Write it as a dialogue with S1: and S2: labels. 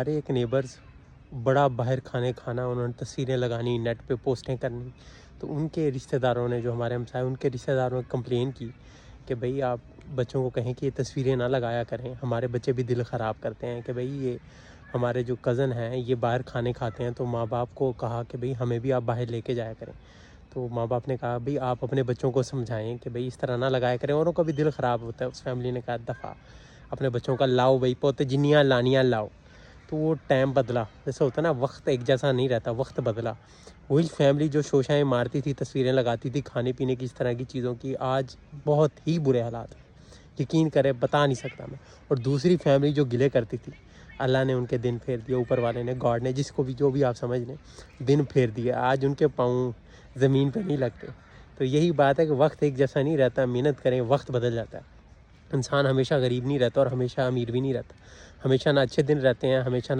S1: ہمارے ایک نیبرز بڑا باہر کھانا انہوں نے تصویریں لگانی، نیٹ پہ پوسٹیں کرنی، تو ان کے رشتہ داروں نے، جو ہمارے ہمسائے، ان کے رشتہ داروں نے کمپلین کی کہ بھئی آپ بچوں کو کہیں کہ یہ تصویریں نہ لگایا کریں، ہمارے بچے بھی دل خراب کرتے ہیں کہ بھئی یہ ہمارے جو کزن ہیں یہ باہر کھانے کھاتے ہیں، تو ماں باپ کو کہا کہ بھئی ہمیں بھی آپ باہر لے کے جایا کریں۔ تو ماں باپ نے کہا بھئی آپ اپنے بچوں کو سمجھائیں کہ بھئی اس طرح نہ لگایا کریں، اوروں کا بھی دل خراب ہوتا ہے۔ اس فیملی نے کہا دفعہ اپنے بچوں کا لاؤ بھئی، پوتے جنیاں لانیاں لاؤ۔ تو وہ ٹائم بدلا، جیسے ہوتا ہے نا، وقت ایک جیسا نہیں رہتا، وقت بدلا۔ وہی فیملی جو شوشائیں مارتی تھی، تصویریں لگاتی تھی کھانے پینے کی اس طرح کی چیزوں کی، آج بہت ہی برے حالات ہیں، یقین کرے بتا نہیں سکتا میں۔ اور دوسری فیملی جو گلے کرتی تھی، اللہ نے ان کے دن پھیر دیا، اوپر والے نے، گاڈ نے، جس کو بھی جو بھی آپ سمجھ لیں، دن پھیر دیا۔ آج ان کے پاؤں زمین پہ نہیں لگتے۔ تو یہی بات ہے کہ وقت ایک جیسا نہیں رہتا، محنت کریں، وقت بدل جاتا ہے۔ انسان ہمیشہ غریب نہیں رہتا اور ہمیشہ امیر بھی نہیں رہتا، ہمیشہ نہ اچھے دن رہتے ہیں، ہمیشہ